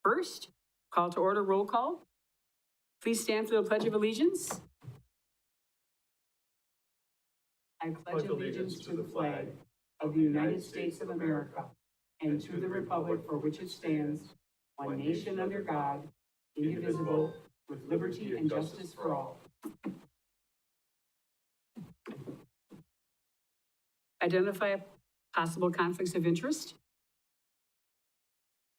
First, call to order, roll call. Please stand for the Pledge of Allegiance. I pledge allegiance to the flag of the United States of America and to the republic for which it stands, one nation under God, indivisible, with liberty and justice for all. Identify possible conflicts of interest.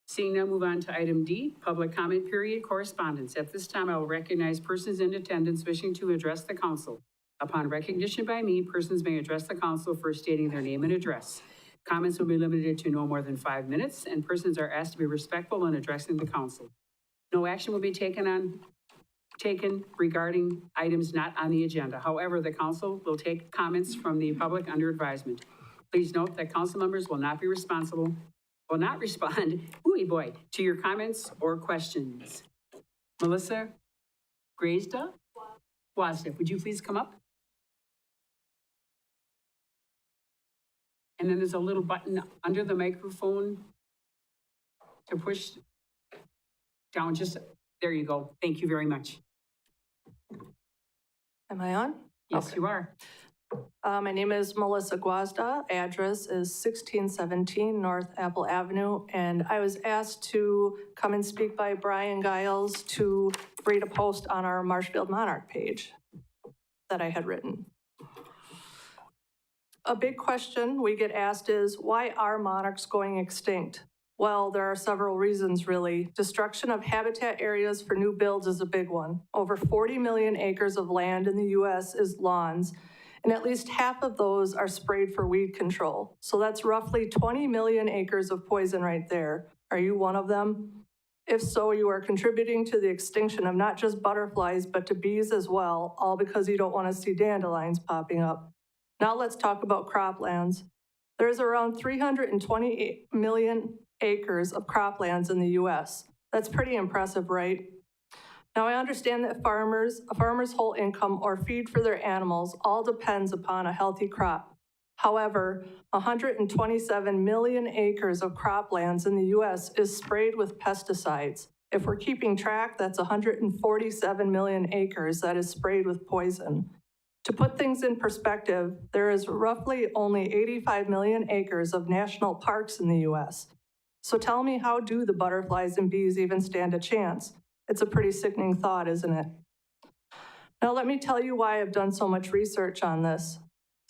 Seeing none, move on to item D, public comment period, correspondence. At this time, I will recognize persons in attendance wishing to address the council. Upon recognition by me, persons may address the council first stating their name and address. Comments will be limited to no more than 5 minutes, and persons are asked to be respectful in addressing the council. No action will be taken regarding items not on the agenda. However, the council will take comments from the public under advisement. Please note that council members will not respond, to your comments or questions. Melissa Grazda, would you please come up? And then there's a little button under the microphone to push down, there you go. Thank you very much. Am I on? Yes, Okay. you are. My name is Melissa Guazda. Address is 1617 North Apple Avenue, and I was asked to come and speak by Brian Giles to read a post on our Marshfield Monarch page that I had written. A big question we get asked is, why are monarchs going extinct? Well, there are several reasons, really. Destruction of habitat areas for new builds is a big one. Over 40 million acres of land in the US is lawns, and at least half of those are sprayed for weed control. So that's roughly 20 million acres of poison right there. Are you one of them? If so, you are contributing to the extinction of not just butterflies, but to bees as well, all because you don't want to see dandelions popping up. Now let's talk about croplands. There's around 320 million acres of croplands in the US. That's pretty impressive, right? Now I understand that a farmer's whole income or feed for their animals all depends upon a healthy crop. However, 127 million acres of croplands in the US is sprayed with pesticides. If we're keeping track, that's 147 million acres that is sprayed with poison. To put things in perspective, there is roughly only 85 million acres of national parks in the US. So tell me, how do the butterflies and bees even stand a chance? It's a pretty sickening thought, isn't it? Now let me tell you why I've done so much research on this.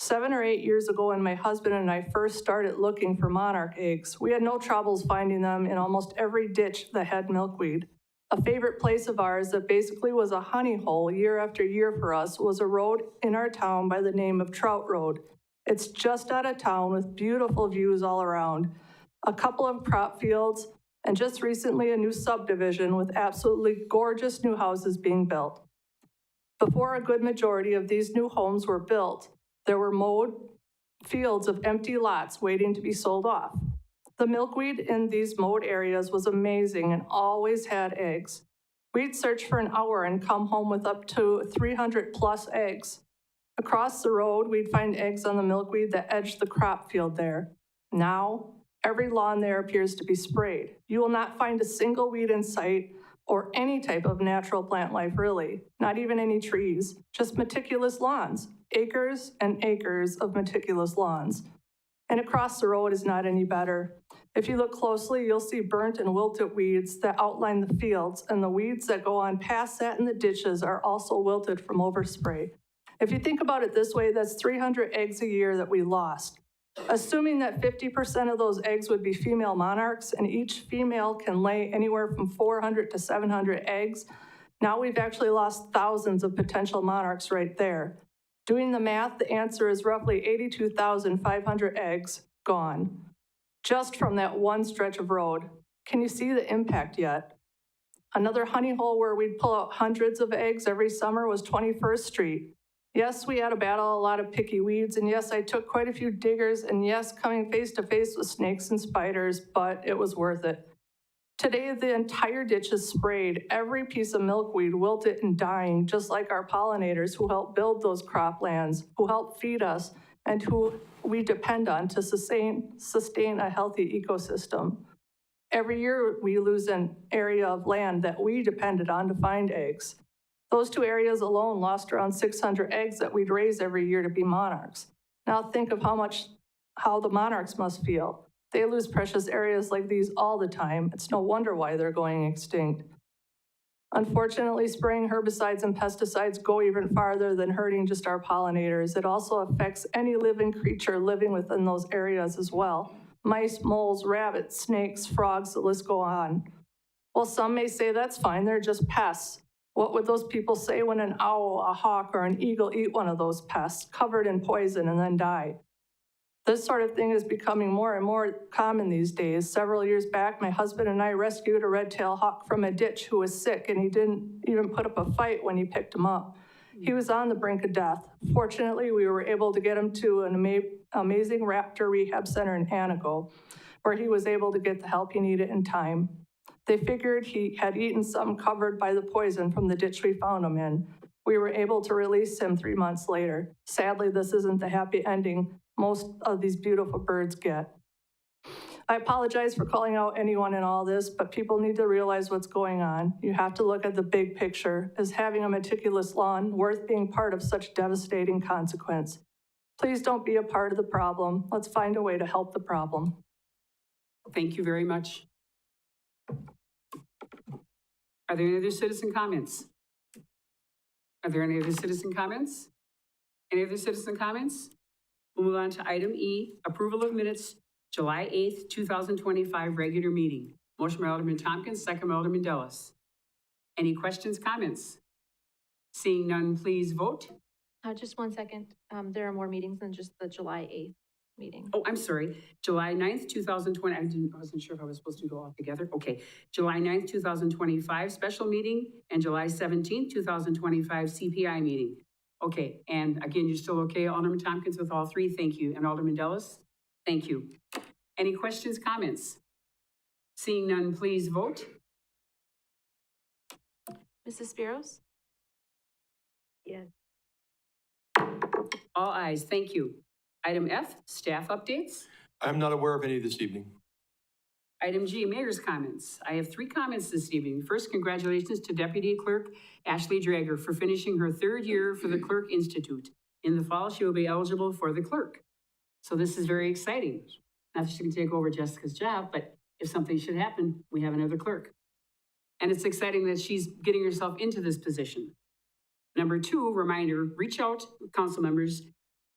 7 or 8 years ago, when my husband and I first started looking for monarch eggs, we had no troubles finding them in almost every ditch that had milkweed. A favorite place of ours that basically was a honey hole year after year for us was a road in our town by the name of Trout Road. It's just out of town with beautiful views all around, a couple of crop fields, and just recently a new subdivision with absolutely gorgeous new houses being built. Before a good majority of these new homes were built, there were mowed fields of empty lots waiting to be sold off. The milkweed in these mowed areas was amazing and always had eggs. We'd search for an hour and come home with up to 300 plus eggs. Across the road, we'd find eggs on the milkweed that edged the crop field there. Now, every lawn there appears to be sprayed. You will not find a single weed in sight or any type of natural plant life, really. Not even any trees, just meticulous lawns, acres and acres of meticulous lawns. And across the road is not any better. If you look closely, you'll see burnt and wilted weeds that outline the fields, and the weeds that go on past that in the ditches are also wilted from overspray. If you think about it this way, that's 300 eggs a year that we lost. Assuming that 50% of those eggs would be female monarchs, and each female can lay anywhere from 400 to 700 eggs, now we've actually lost thousands of potential monarchs right there. Doing the math, the answer is roughly 82,500 eggs gone, just from that one stretch of road. Can you see the impact yet? Another honey hole where we'd pull out hundreds of eggs every summer was 21st Street. Yes, we had to battle a lot of picky weeds, and yes, I took quite a few diggers, and yes, coming face to face with snakes and spiders, but it was worth it. Today, the entire ditch is sprayed, every piece of milkweed wilted and dying, just like our pollinators who help build those croplands, who help feed us, and who we depend on to sustain a healthy ecosystem. Every year, we lose an area of land that we depended on to find eggs. Those two areas alone lost around 600 eggs that we'd raise every year to be monarchs. Now think of how the monarchs must feel. They lose precious areas like these all the time. It's no wonder why they're going extinct. Unfortunately, spraying herbicides and pesticides go even farther than hurting just our pollinators. It also affects any living creature living within those areas as well. Mice, moles, rabbits, snakes, frogs, the list go on. Well, some may say that's fine, they're just pests. What would those people say when an owl, a hawk, or an eagle eat one of those pests, covered in poison and then die? This sort of thing is becoming more and more common these days. Several years back, my husband and I rescued a red-tailed hawk from a ditch who was sick, and he didn't even put up a fight when he picked him up. He was on the brink of death. Fortunately, we were able to get him to an amazing raptor rehab center in Anago, where he was able to get the help he needed in time. They figured he had eaten something covered by the poison from the ditch we found him in. We were able to release him 3 months later. Sadly, this isn't the happy ending most of these beautiful birds get. I apologize for calling out anyone in all this, but people need to realize what's going on. You have to look at the big picture. Is having a meticulous lawn worth being part of such devastating consequence? Please don't be a part of the problem. Let's find a way to help the problem. Thank you very much. Are there any other citizen comments? Are there any other citizen comments? Any other citizen comments? We'll move on to item E, approval of minutes, July 8th, 2025 regular meeting. Motion by Alderman Tompkins, second by Alderman Dellis. Any questions, comments? Seeing none, please vote. Just 1 second. There are more meetings than just the July 8th meeting. Oh, I'm sorry, July 9th, 2020, I wasn't sure if I was supposed to go all together. Okay, July 9th, 2025 special meeting, and July 17th, 2025 CPI meeting. Okay, and again, you're still okay, Alderman Tompkins, with all three? Thank you. And Alderman Dellis? Thank you. Any questions, comments? Seeing none, please vote. Mrs. Spiros? Yes. All ayes, thank you. Item F, staff updates. I'm not aware of any this evening. Item G, mayor's comments. I have 3 comments this evening. First, congratulations to Deputy Clerk Ashley Drager for finishing her 3rd year for the Clerk Institute. In the fall, she will be eligible for the clerk. So this is very exciting. Not that she can take over Jessica's job, but if something should happen, we have another clerk. And it's exciting that she's getting herself into this position. Number 2, reminder, reach out, council members,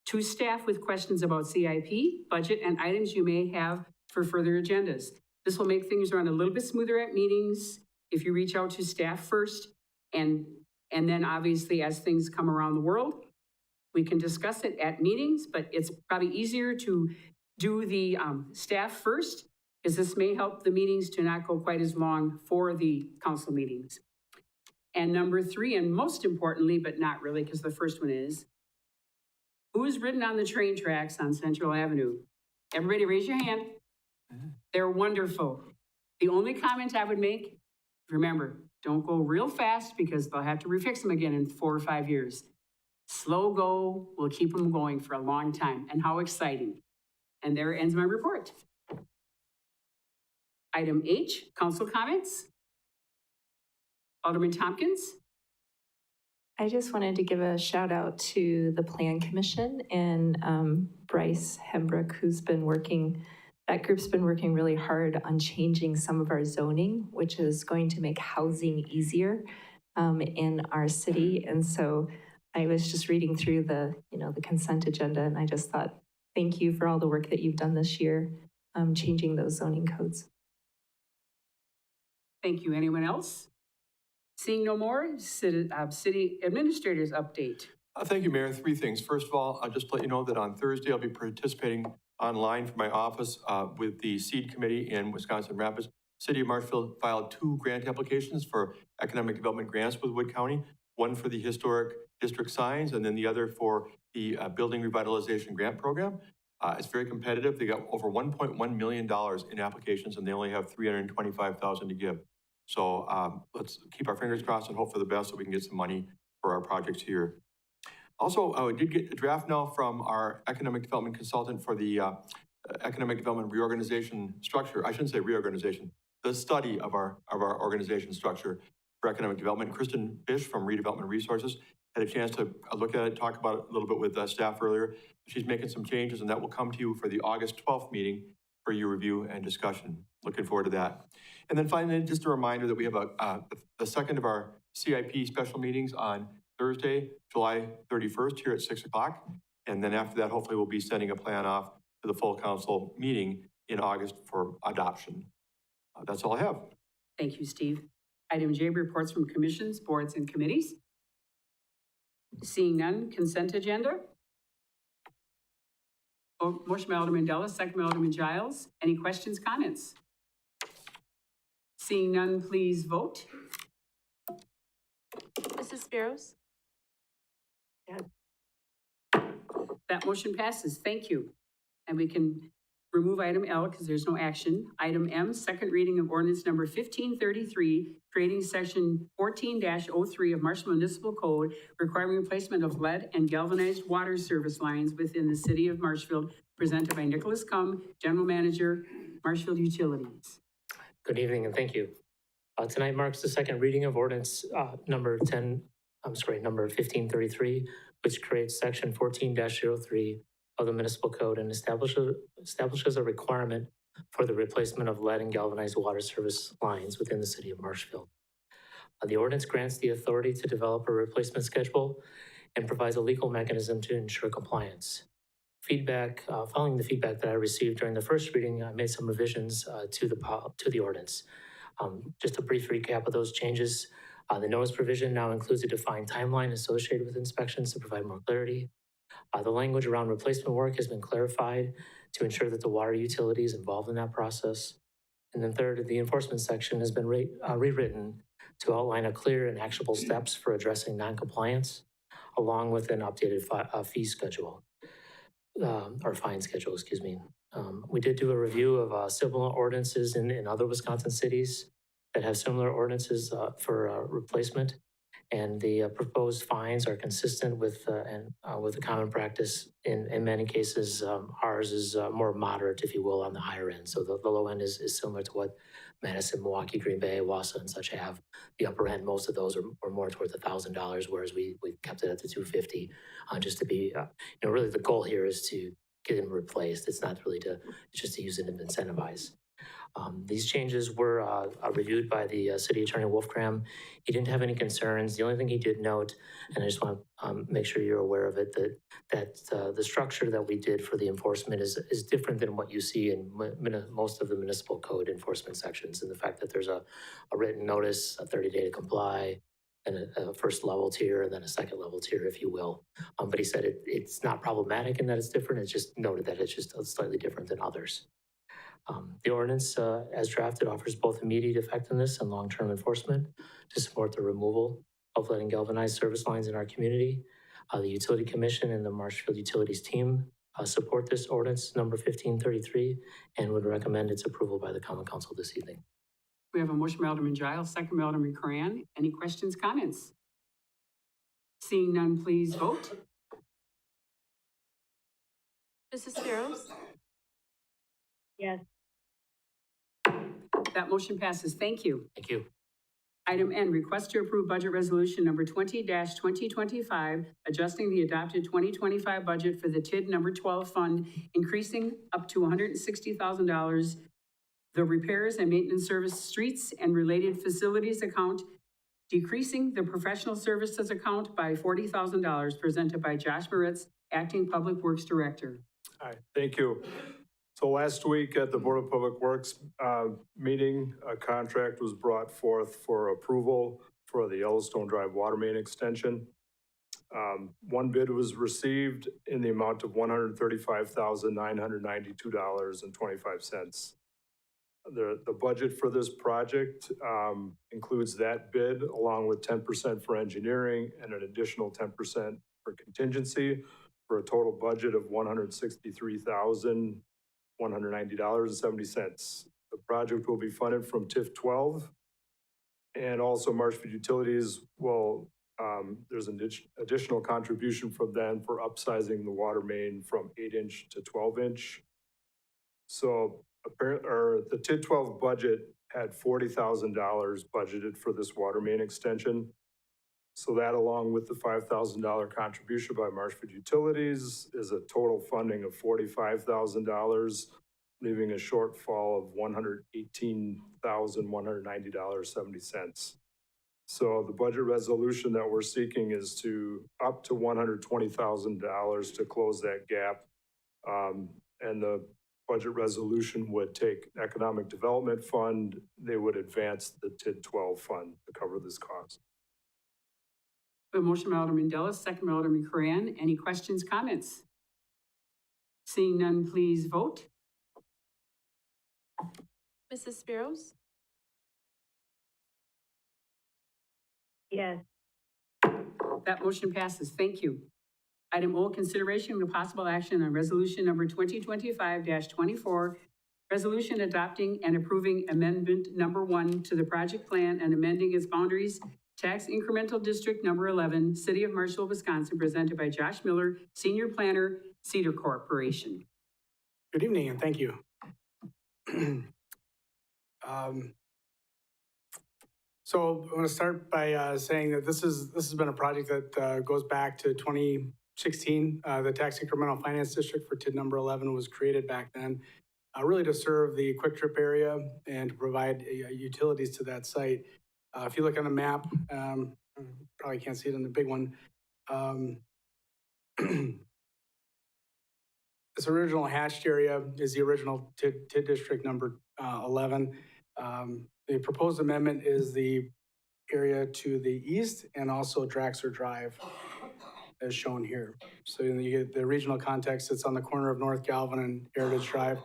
to staff with questions about CIP, budget, and items you may have for further agendas. This will make things run a little bit smoother at meetings if you reach out to staff first, and then obviously as things come around the world, we can discuss it at meetings, but it's probably easier to do the staff first, because this may help the meetings to not go quite as long for the council meetings. And number 3, and most importantly, but not really, because the first one is, who's ridden on the train tracks on Central Avenue? Everybody raise your hand. They're wonderful. The only comment I would make, remember, don't go real fast because they'll have to refix them again in 4 or 5 years. Slow go will keep them going for a long time. And how exciting. And there ends my report. Item H, council comments. Alderman Tompkins. I just wanted to give a shout out to the Plan Commission and Bryce Hembrook, that group's been working really hard on changing some of our zoning, which is going to make housing easier in our city. And so I was just reading through the consent agenda, and I just thought, thank you for all the work that you've done this year, changing those zoning codes. Thank you. Anyone else? Seeing no more, city administrators update. Thank you, Mayor. 3 things. First of all, I'll just let you know that on Thursday, I'll be participating online from my office with the SEED committee in Wisconsin Rapids. City of Marshfield filed 2 grant applications for economic development grants with Wood County, one for the historic district signs, and then the other for the building revitalization grant program. It's very competitive. They got over $1.1 million in applications, and they only have $325,000 to give. So let's keep our fingers crossed and hope for the best so we can get some money for our projects here. Also, we did get a draft now from our economic development consultant for the economic development reorganization structure. I shouldn't say reorganization, the study of our organization structure for economic development. Kristen Bish from Redevelopment Resources had a chance to look at it, talk about it a little bit with staff earlier. She's making some changes, and that will come to you for the August 12th meeting for your review and discussion. Looking forward to that. And then finally, just a reminder that we have the second of our CIP special meetings on Thursday, July 31st here at 6 o'clock. And then after that, hopefully we'll be sending a plan off to the full council meeting in August for adoption. That's all I have. Thank you, Steve. Item J, reports from commissions, boards, and committees. Seeing none, consent agenda. Motion by Alderman Della, second by Alderman Giles. Any questions, comments? Seeing none, please vote. Mrs. Spiros? That motion passes. Thank you. And we can remove item L because there's no action. Item M, second reading of ordinance number 1533, creating section 14-03 of Marshfield Municipal Code, requiring replacement of lead and galvanized water service lines within the city of Marshfield, presented by Nicholas Cum, General Manager, Marshfield Utilities. Good evening and thank you. Tonight marks the second reading of ordinance number 1533, which creates section 14-03 of the municipal code and establishes a requirement for the replacement of lead and galvanized water service lines within the city of Marshfield. The ordinance grants the authority to develop a replacement schedule and provides a legal mechanism to ensure compliance. Following the feedback that I received during the first reading, I made some revisions to the ordinance. Just a brief recap of those changes. The notice provision now includes a defined timeline associated with inspections to provide more clarity. The language around replacement work has been clarified to ensure that the water utility is involved in that process. And then third, the enforcement section has been rewritten to outline a clear and actionable steps for addressing noncompliance, along with an updated fee schedule, or fine schedule, excuse me. We did do a review of similar ordinances in other Wisconsin cities that have similar ordinances for replacement. And the proposed fines are consistent with the common practice. In many cases, ours is more moderate, if you will, on the higher end. So the low end is similar to what Madison, Milwaukee, Green Bay, Wausau, and such have. The upper end, most of those are more towards $1,000, whereas we kept it at the $250, just to be, really the goal here is to get them replaced. It's not really it's just to use it to incentivize. These changes were reviewed by the city attorney Wolfgram. He didn't have any concerns. The only thing he did note, and I just want to make sure you're aware of it, that the structure that we did for the enforcement is different than what you see in most of the municipal code enforcement sections. And the fact that there's a written notice, a 30-day to comply, and a first level tier, and then a second level tier, if you will. But he said it's not problematic in that it's different. It's just noted that it's just slightly different than others. The ordinance, as drafted, offers both immediate effectiveness and long-term enforcement to support the removal of lead and galvanized service lines in our community. The Utility Commission and the Marshfield Utilities team support this ordinance number 1533 and would recommend its approval by the Common Council this evening. We have a motion by Alderman Giles, second by Alderman Cran. Any questions, comments? Seeing none, please vote. Mrs. Spiros? Yes. That motion passes. Thank you. Thank you. Item N, request to approve budget resolution number 20-2025, adjusting the adopted 2025 budget for the TID number 12 fund, increasing up to $160,000, the repairs and maintenance service streets and related facilities account, decreasing the professional services account by $40,000, presented by Josh Moritz, Acting Public Works Director. Hi, thank you. So last week at the Board of Public Works meeting, a contract was brought forth for approval for the Yellowstone Drive water main extension. One bid was received in the amount of $135,992.25. The budget for this project includes that bid along with 10% for engineering and an additional 10% for contingency, for a total budget of $163,190.70. The project will be funded from TIF 12, and also Marshfield Utilities will, there's an additional contribution from them for upsizing the water main from 8-inch to 12-inch. So the TID 12 budget had $40,000 budgeted for this water main extension. So that, along with the $5,000 contribution by Marshfield Utilities, is a total funding of $45,000, leaving a shortfall of $118,190.70. So the budget resolution that we're seeking is to up to $120,000 to close that gap. And the budget resolution would take Economic Development Fund, they would advance the TID 12 fund to cover this cost. A motion by Alderman Della, second by Alderman Coran. Any questions, comments? Seeing none, please vote. Mrs. Spiros? yes, That motion passes. Thank you. Item O, consideration of possible action on resolution number 2025-24, resolution adopting and approving amendment number 1 to the project plan and amending its boundaries, tax incremental district number 11, City of Marshfield, Wisconsin, presented by Josh Miller, Senior Planner, Cedar Corporation. Good evening and thank you. So I want to start by saying that this has been a project that goes back to 2016. The tax incremental finance district for TID number 11 was created back then, really to serve the Quick Trip area and to provide utilities to that site. If you look on the map, probably can't see it in the big one. This original hatched area is the original TID district number 11. The proposed amendment is the area to the east and also Draxler Drive, as shown here. So you get the regional context. It's on the corner of North Galvin and Heritage Drive.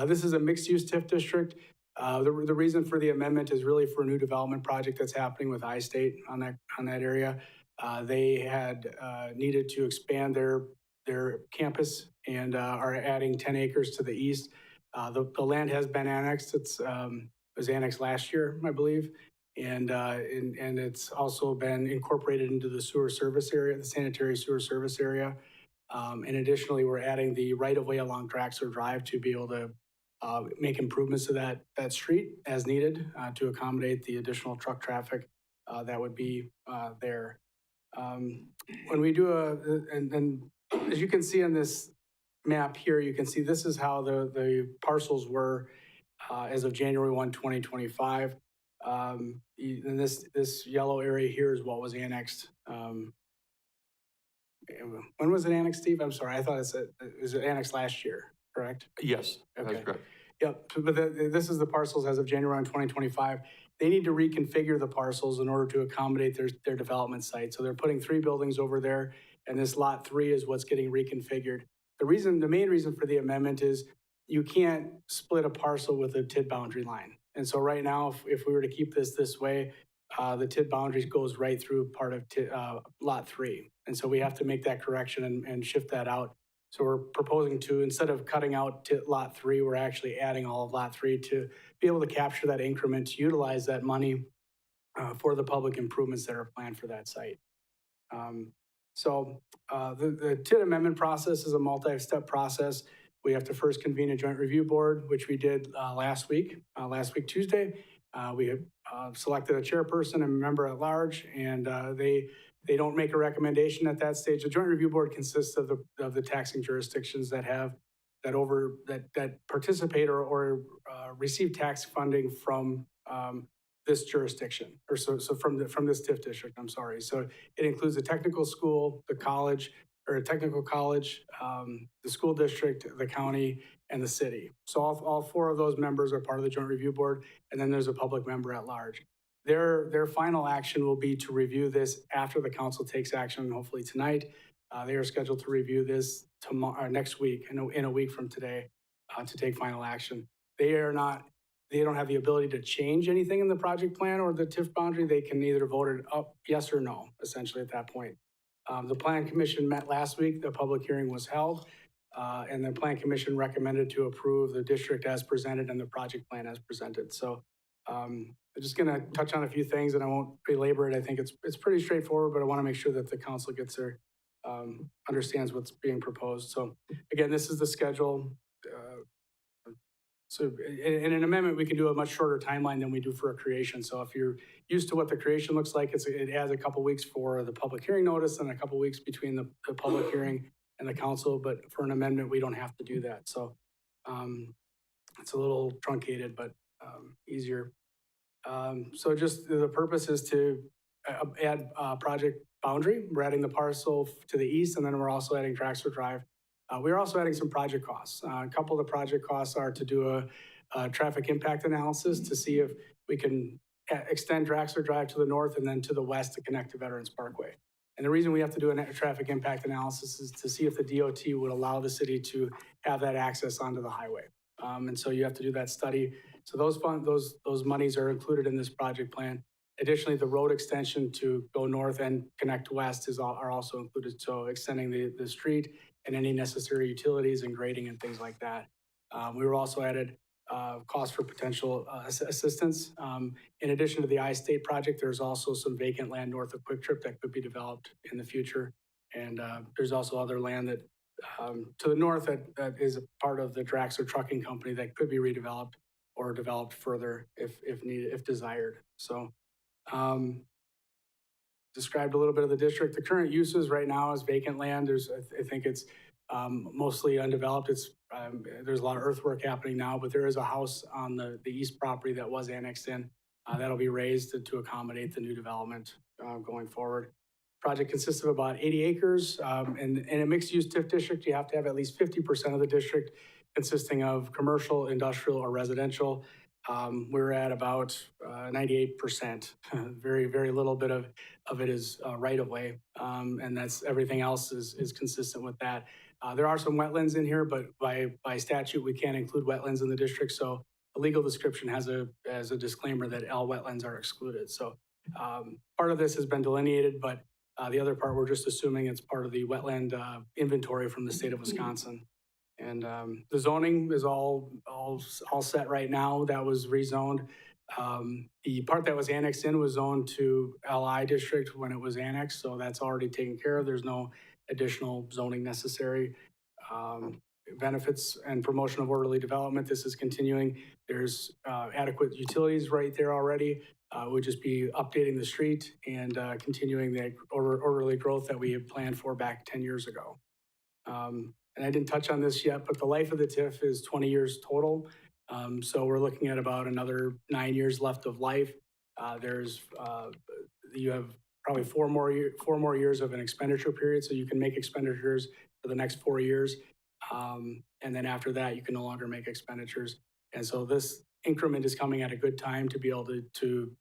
This is a mixed-use TIF district. The reason for the amendment is really for a new development project that's happening with iState on that area. They had needed to expand their campus and are adding 10 acres to the east. The land has been annexed. It was annexed last year, I believe. And it's also been incorporated into the sewer service area, the sanitary sewer service area. And additionally, we're adding the right-of-way along Draxler Drive to be able to make improvements to that street as needed to accommodate the additional truck traffic that would be there. When we do and as you can see on this map here, you can see this is how the parcels were as of January 1, 2025. And this yellow area here is what was annexed. When was it annexed, Steve? I'm sorry, I thought it was annexed last year, correct? Yes, Okay. that's correct. Yep, but this is the parcels as of January 1, 2025. They need to reconfigure the parcels in order to accommodate their development site. So they're putting 3 buildings over there, and this lot 3 is what's getting reconfigured. The main reason for the amendment is you can't split a parcel with a TID boundary line. And so right now, if we were to keep this way, the TID boundaries goes right through part of lot 3. And so we have to make that correction and shift that out. So we're proposing to, instead of cutting out lot 3, we're actually adding all of lot 3 to be able to capture that increment, to utilize that money for the public improvements that are planned for that site. The TID amendment process is a multi-step process. We have to first convene a joint review board, which we did last week Tuesday. We have selected a chairperson and a member at large, and they don't make a recommendation at that stage. The joint review board consists of the taxing jurisdictions that have that participate or receive tax funding from this jurisdiction, or so from this TIF district. I'm sorry. So it includes the technical school, the college, or a technical college, the school district, the county, and the city. So all 4 of those members are part of the joint review board, and then there's a public member at large. Their final action will be to review this after the council takes action, hopefully tonight. They are scheduled to review this next week, in a week from today, to take final action. They don't have the ability to change anything in the project plan or the TIF boundary. They can either vote it up, yes or no, essentially at that point. The Plan Commission met last week. The public hearing was held, and the Plan Commission recommended to approve the district as presented and the project plan as presented. So I'm just going to touch on a few things, and I won't belabor it. I think it's pretty straightforward, but I want to make sure that the council gets their understands what's being proposed. So again, this is the schedule. So in an amendment, we can do a much shorter timeline than we do for a creation. So if you're used to what the creation looks like, it has a couple weeks for the public hearing notice and a couple weeks between the public hearing and the council. But for an amendment, we don't have to do that. So it's a little truncated, but easier. So just the purpose is to add project boundary. We're adding the parcel to the east, and then we're also adding Draxler Drive. We're also adding some project costs. A couple of the project costs are to do a traffic impact analysis to see if we can extend Draxler Drive to the north and then to the west to connect to Veterans Parkway. And the reason we have to do a traffic impact analysis is to see if the DOT would allow the city to have that access onto the highway. And so you have to do that study. So those monies are included in this project plan. Additionally, the road extension to go north and connect west are also included. So extending the street and any necessary utilities and grading and things like that. We were also added costs for potential assistance. In addition to the I-State project, there's also some vacant land north of Quick Trip that could be developed in the future. And there's also other land that to the north that is a part of the Draxler Trucking Company that could be redeveloped or developed further if needed, if desired. So described a little bit of the district. The current uses right now is vacant land. I think it's mostly undeveloped. There's a lot of earthwork happening now, but there is a house on the east property that was annexed in. That'll be raised to accommodate the new development going forward. Project consists of about 80 acres. And in a mixed-use TIF district, you have to have at least 50% of the district consisting of commercial, industrial, or residential. We're at about 98%. Very, very little bit of it is right-of-way, and that's everything else is consistent with that. There are some wetlands in here, but by statute, we can't include wetlands in the district. So the legal description has a disclaimer that all wetlands are excluded. So part of this has been delineated, but the other part, we're just assuming it's part of the wetland inventory from the state of Wisconsin. And the zoning is all set right now. That was rezoned. The part that was annexed in was zoned to LI district when it was annexed, so that's already taken care of. There's no additional zoning necessary. Benefits and promotion of orderly development, this is continuing. There's adequate utilities right there already. Would just be updating the street and continuing the orderly growth that we had planned for back 10 years ago. And I didn't touch on this yet, but the life of the TIF is 20 years total. So we're looking at about another 9 years left of life. You have probably four more years of an expenditure period, so you can make expenditures for the next 4 years. And then after that, you can no longer make expenditures. And so this increment is coming at a good time to be able to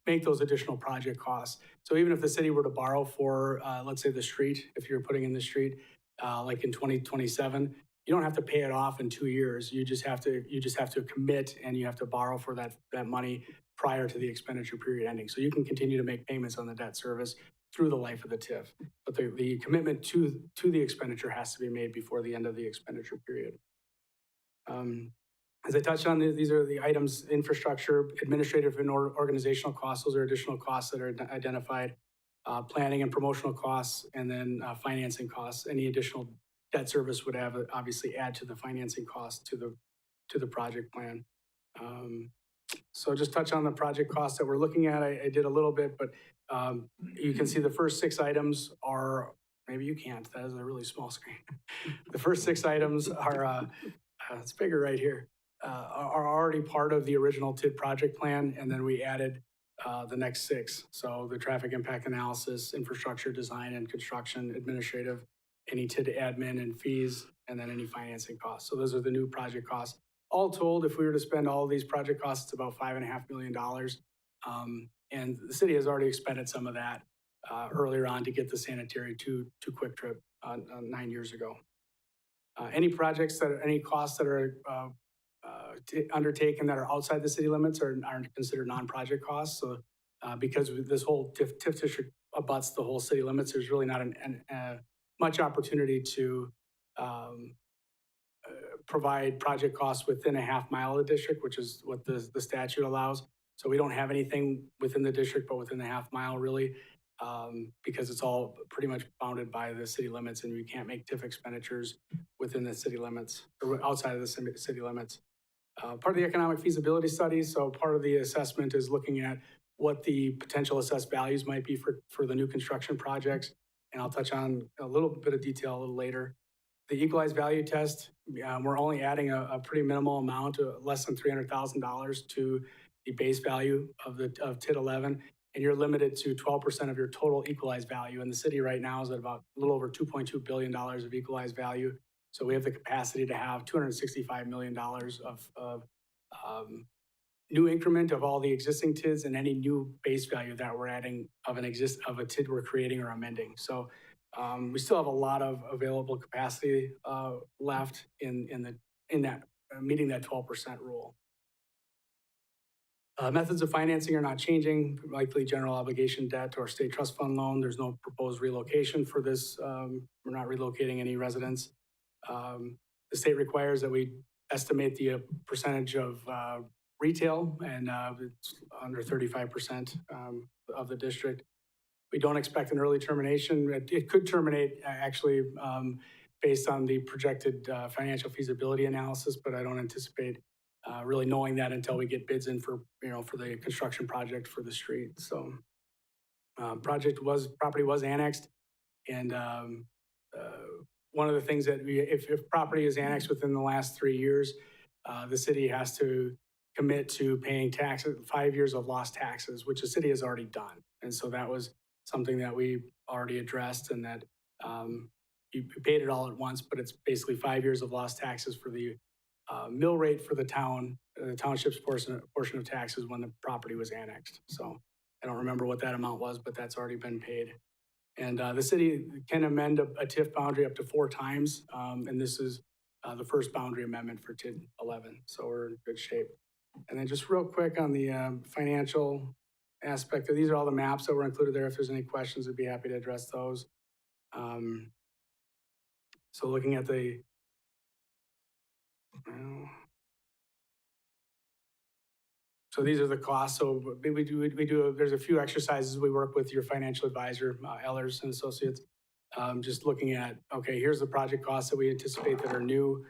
make those additional project costs. So even if the city were to borrow for, let's say the street, if you're putting in the street, like in 2027, you don't have to pay it off in 2 years. You just have to commit, and you have to borrow for that money prior to the expenditure period ending. So you can continue to make payments on the debt service through the life of the TIF. But the commitment to the expenditure has to be made before the end of the expenditure period. As I touched on, these are the items: infrastructure, administrative and organizational costs. Those are additional costs that are identified. Planning and promotional costs, and then financing costs. Any additional debt service would obviously add to the financing costs to the project plan. So just touch on the project costs that we're looking at. I did a little bit, but you can see the first 6 items are, maybe you can't, that is a really small screen. The first 6 items are, it's bigger right here, are already part of the original TID project plan, and then we added the next 6. So the traffic impact analysis, infrastructure design and construction, administrative, any TID admin and fees, and then any financing costs. So those are the new project costs. All told, if we were to spend all of these project costs, it's about $5.5 million. And the city has already expended some of that earlier on to get the sanitary to Quick Trip 9 years ago. Any costs that are undertaken that are outside the city limits aren't considered non-project costs. So because this whole TIF district abuts the whole city limits, there's really not much opportunity to provide project costs within a half mile of the district, which is what the statute allows. So we don't have anything within the district, but within the half mile really. because it's all pretty much bounded by the city limits, and we can't make TIF expenditures within the city limits, or outside of the city limits. Part of the economic feasibility study, so part of the assessment is looking at what the potential assessed values might be for the new construction projects, and I'll touch on a little bit of detail a little later. The equalized value test, we're only adding a pretty minimal amount, less than $300,000 to the base value of TID 11, and you're limited to 12% of your total equalized value. And the city right now is at about a little over $2.2 billion of equalized value. So we have the capacity to have $265 million of new increment of all the existing TIDs and any new base value that we're adding of a TID we're creating or amending. So we still have a lot of available capacity left in that meeting that 12% rule. Methods of financing are not changing, likely general obligation debt or state trust fund loan. There's no proposed relocation for this. We're not relocating any residents. The state requires that we estimate the percentage of retail, and it's under 35% of the district. We don't expect an early termination. It could terminate actually based on the projected financial feasibility analysis, but I don't anticipate really knowing that until we get bids in for the construction project for the street. So property was annexed, and one of the things that if property is annexed within the last 3 years, the city has to commit to paying taxes, 5 years of lost taxes, which the city has already done. And so that was something that we already addressed, and that you paid it all at once, but it's basically 5 years of lost taxes for the mill rate for the township's portion of taxes when the property was annexed. So I don't remember what that amount was, but that's already been paid. And the city can amend a TIF boundary up to 4 times, and this is the first boundary amendment for TID 11, so we're in good shape. And then just real quick on the financial aspect, these are all the maps that were included there. If there's any questions, I'd be happy to address those. So looking at the so these are the costs. So we do there's a few exercises. We work with your financial advisor, Ellers and Associates, just looking at, okay, here's the project costs that we anticipate that are new.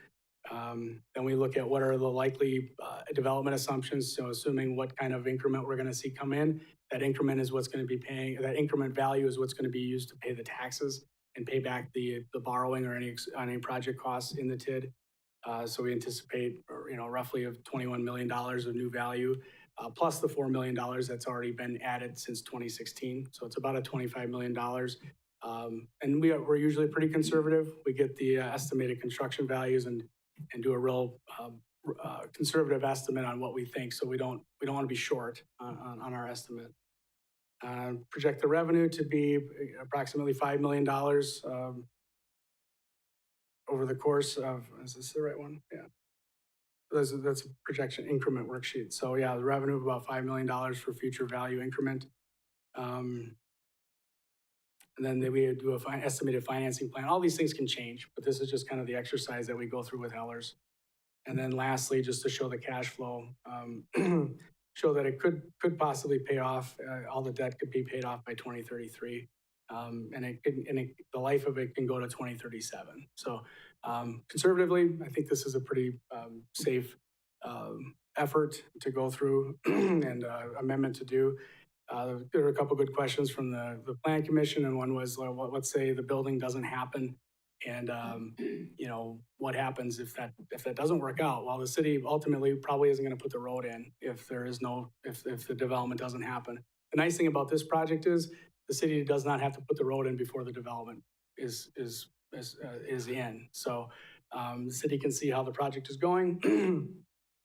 Then we look at what are the likely development assumptions. So assuming what kind of increment we're going to see come in, that increment is what's going to be paying, that increment value is what's going to be used to pay the taxes and pay back the borrowing or any project costs in the TID. So we anticipate, roughly of $21 million of new value, plus the $4 million that's already been added since 2016. So it's about a $25 million. And we're usually pretty conservative. We get the estimated construction values and do a real conservative estimate on what we think. So we don't want to be short on our estimate. Project the revenue to be approximately $5 million over the course of, is this the right one? Yeah. That's a projection increment worksheet. So yeah, the revenue of about $5 million for future value increment. And then we do a estimated financing plan. All these things can change, but this is just kind of the exercise that we go through with Ellers. And then lastly, just to show the cash flow, show that it could possibly pay off. All the debt could be paid off by 2033. And the life of it can go to 2037. So conservatively, I think this is a pretty safe effort to go through and amendment to do. There were a couple good questions from the Plan Commission, and one was, let's say the building doesn't happen, and what happens if that doesn't work out? Well, the city ultimately probably isn't going to put the road in if the development doesn't happen. The nice thing about this project is the city does not have to put the road in before the development is in. So the city can see how the project is going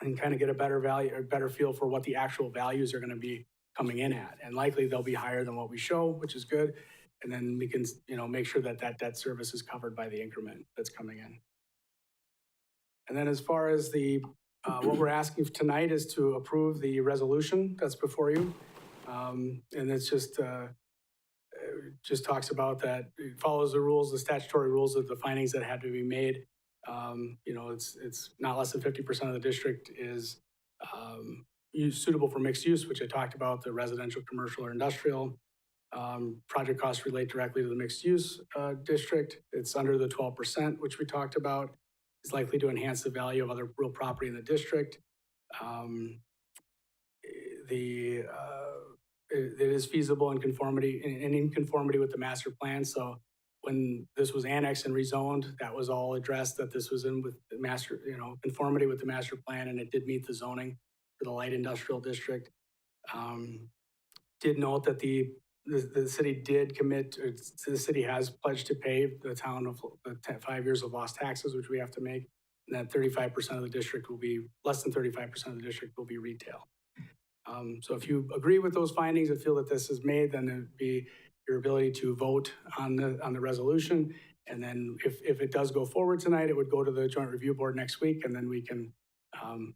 and kind of get a better feel for what the actual values are going to be coming in at. And likely they'll be higher than what we show, which is good. And then we can, make sure that debt service is covered by the increment that's coming in. And then as far as what we're asking tonight is to approve the resolution that's before you. And it's just talks about that, it follows the rules, the statutory rules of the findings that had to be made. It's not less than 50% of the district is suitable for mixed use, which I talked about, the residential, commercial, or industrial. Project costs relate directly to the mixed-use district. It's under the 12%, which we talked about. It's likely to enhance the value of other real property in the district. It is feasible in conformity, in conformity with the master plan. So when this was annexed and rezoned, that was all addressed, that this was in with the master, conformity with the master plan, and it did meet the zoning for the light industrial district. Did note that the city did commit, or the city has pledged to pay the town of 5 years of lost taxes, which we have to make, and that 35% of the district will be, less than 35% of the district will be retail. So if you agree with those findings and feel that this is made, then it'd be your ability to vote on the resolution. And then if it does go forward tonight, it would go to the Joint Review Board next week, and then we can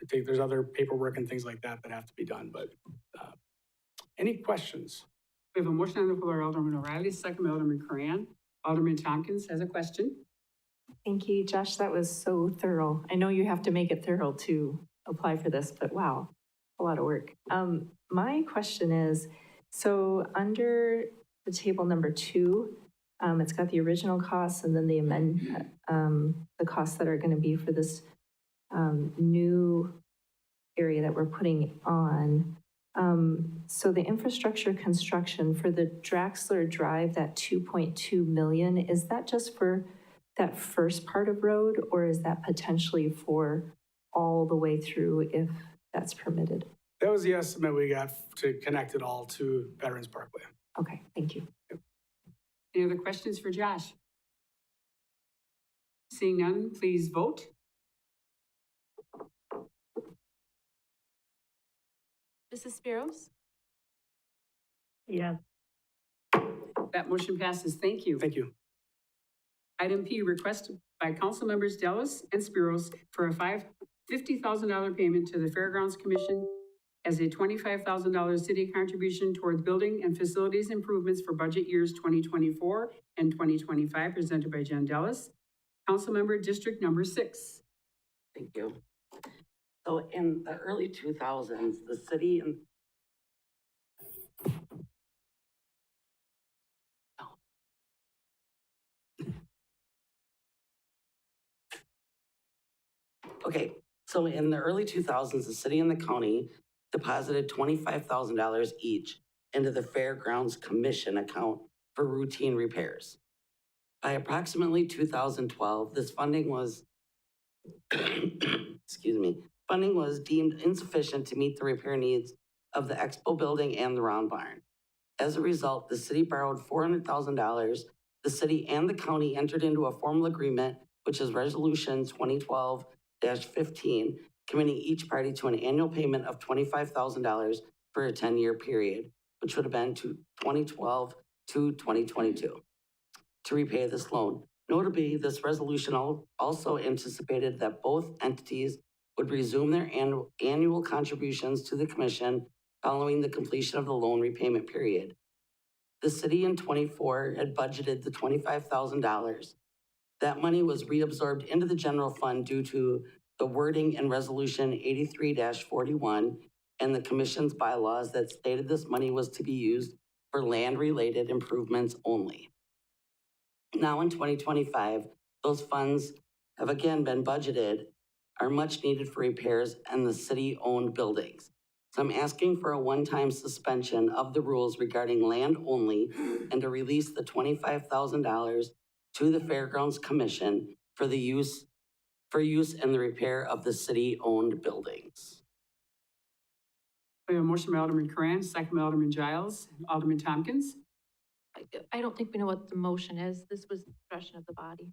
there's other paperwork and things like that that have to be done. But any questions? We have a motion on the floor, Alderman O'Reilly, second by Alderman Coran. Alderman Tompkins has a question. Thank you, Josh. That was so thorough. I know you have to make it thorough to apply for this, but wow, a lot of work. My question is, so under the table number 2, it's got the original costs and then the costs that are going to be for this new area that we're putting on. So the infrastructure construction for the Draxler Drive, that 2.2 million, is that just for that first part of road, or is that potentially for all the way through if that's permitted? That was the estimate we got to connect it all to Veterans Parkway. Okay, thank you. Any other questions for Josh? Seeing none, please vote. Mrs. Spiros? Yes. That motion passes. Thank you. Thank you. Item P, request by council members Dellis and Spiros for a $50,000 payment to the Fairgrounds Commission as a $25,000 city contribution towards building and facilities improvements for budget years 2024 and 2025, presented by Jen Dellis, Councilmember District Number 6. Thank you. So in the early 2000s, the city and so in the early 2000s, the city and the county deposited $25,000 each into the Fairgrounds Commission account for routine repairs. By approximately 2012, this funding was, funding was deemed insufficient to meet the repair needs of the Expo building and the Round Barn. As a result, the city borrowed $400,000. The city and the county entered into a formal agreement, which is Resolution 2012-15, committing each party to an annual payment of $25,000 for a 10-year period, which would have been to 2012 to 2022, to repay this loan. Notably, this resolution also anticipated that both entities would resume their annual contributions to the commission following the completion of the loan repayment period. The city in 24 had budgeted the $25,000. That money was reabsorbed into the general fund due to the wording in Resolution 83-41 and the commission's bylaws that stated this money was to be used for land-related improvements only. Now in 2025, those funds have again been budgeted, are much needed for repairs and the city-owned buildings. So I'm asking for a one-time suspension of the rules regarding land only and to release the $25,000 to the Fairgrounds Commission for use in the repair of the city-owned buildings. We have a motion by Alderman Coran, second by Alderman Giles. Alderman Tompkins? I don't think we know what the motion is. This was discussion of the body.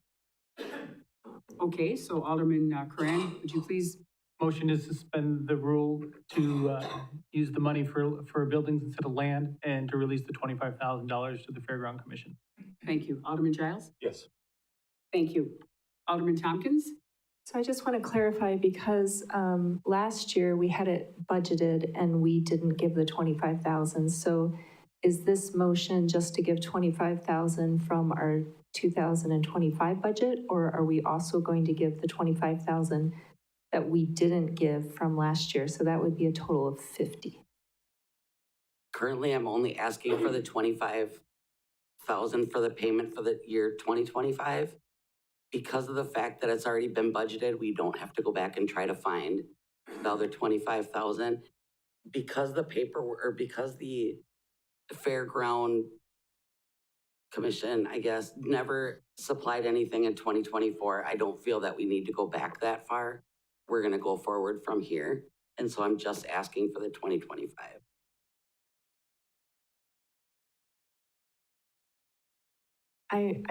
Okay, so Alderman Coran, would you please? Motion to suspend the rule to use the money for buildings instead of land and to release the $25,000 to the Fairground Commission. Thank you. Alderman Giles? Yes. Thank you. Alderman Tompkins? So I just want to clarify, because last year we had it budgeted and we didn't give the 25,000. So is this motion just to give 25,000 from our 2025 budget, or are we also going to give the 25,000 that we didn't give from last year? So that would be a total of 50. currently I'm only asking for the 25,000 for the payment for the year 2025. Because of the fact that it's already been budgeted, we don't have to go back and try to find the other 25,000. Because the paperwork, or because the Fairground Commission, I guess, never supplied anything in 2024, I don't feel that we need to go back that far. We're gonna go forward from here. And so I'm just asking for the 2025. I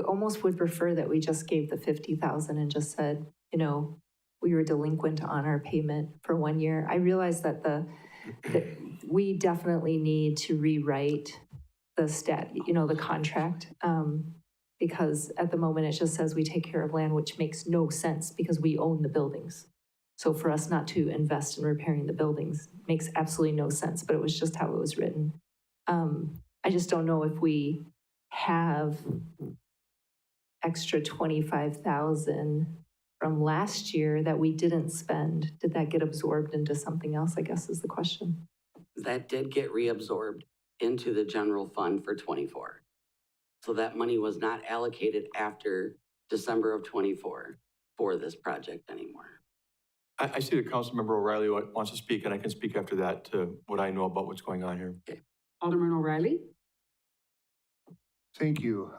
almost would prefer that we just gave the 50,000 and just said, you know, we were delinquent on our payment for 1 year. I realize that that we definitely need to rewrite the contract. Because at the moment it just says we take care of land, which makes no sense because we own the buildings. So for us not to invest in repairing the buildings makes absolutely no sense, but it was just how it was written. I just don't know if we have extra 25,000 from last year that we didn't spend. Did that get absorbed into something else, I guess is the question. That did get reabsorbed into the general fund for 24. So that money was not allocated after December of 24 for this project anymore. I see that Councilmember O'Reilly wants to speak, and I can speak after that to what I know about what's going on here. Okay. Alderman O'Reilly? Thank you.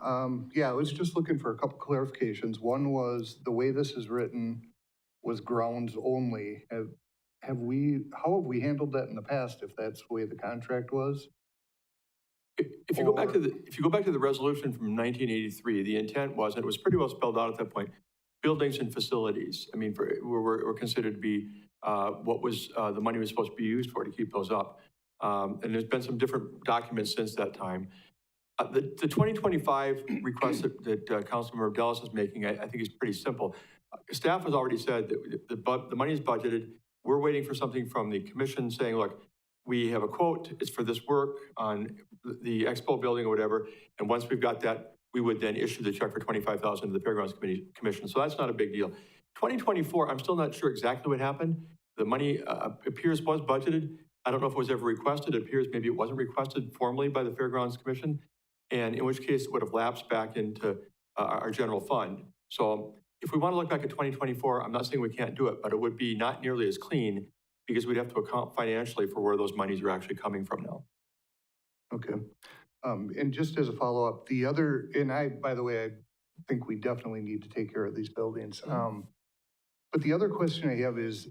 Yeah, I was just looking for a couple clarifications. One was the way this is written was grounds only. How have we handled that in the past if that's the way the contract was? If you go back to the resolution from 1983, the intent was, and it was pretty well spelled out at that point, buildings and facilities. I mean, were considered to be what was the money was supposed to be used for to keep those up. And there's been some different documents since that time. The 2025 request that Councilmember Dallas is making, I think is pretty simple. Staff has already said that the money is budgeted. We're waiting for something from the commission saying, look, we have a quote, it's for this work on the Expo building or whatever. And once we've got that, we would then issue the check for 25,000 to the Fairgrounds Commission. So that's not a big deal. 2024, I'm still not sure exactly what happened. The money appears was budgeted. I don't know if it was ever requested. It appears maybe it wasn't requested formally by the Fairgrounds Commission, and in which case it would have lapsed back into our general fund. So if we want to look back at 2024, I'm not saying we can't do it, but it would be not nearly as clean because we'd have to account financially for where those monies are actually coming from now. Okay. And just as a follow-up, by the way, I think we definitely need to take care of these buildings. But the other question I have is,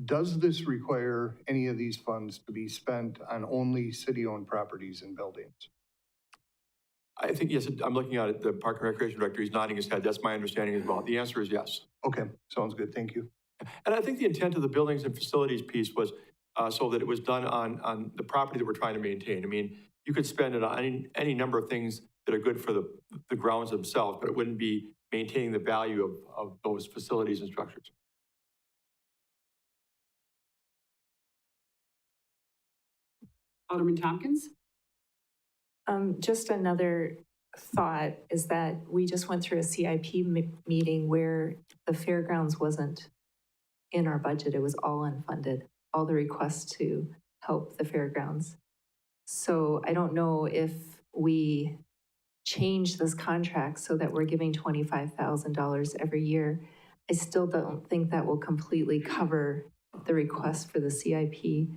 does this require any of these funds to be spent on only city-owned properties and buildings? I think, yes, I'm looking at it, the Park and Recreation Director, he's nodding his head. That's my understanding as well. The answer is yes. Okay, sounds good, thank you. And I think the intent of the buildings and facilities piece was so that it was done on the property that we're trying to maintain. I mean, you could spend it on any number of things that are good for the grounds themselves, but it wouldn't be maintaining the value of those facilities and structures. Alderman Tompkins? Just another thought is that we just went through a CIP meeting where the fairgrounds wasn't in our budget. It was all unfunded, all the requests to help the fairgrounds. So I don't know if we change this contract so that we're giving $25,000 every year. I still don't think that will completely cover the request for the CIP.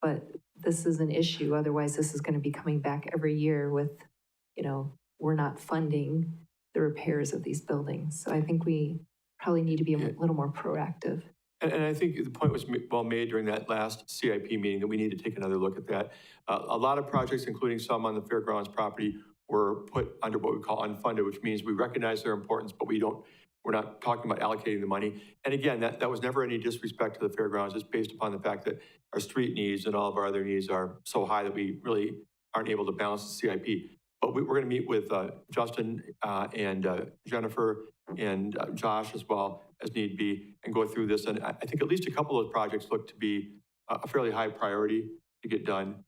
But this is an issue. Otherwise, this is going to be coming back every year with, we're not funding the repairs of these buildings. So I think we probably need to be a little more proactive. And I think the point was well made during that last CIP meeting that we need to take another look at that. A lot of projects, including some on the fairgrounds property, were put under what we call unfunded, which means we recognize their importance, but we're not talking about allocating the money. And again, that was never any disrespect to the fairgrounds. It's based upon the fact that our street needs and all of our other needs are so high that we really aren't able to balance the CIP. But we're going to meet with Justin and Jennifer and Josh as well as need be and go through this. And I think at least a couple of those projects look to be a fairly high priority to get done.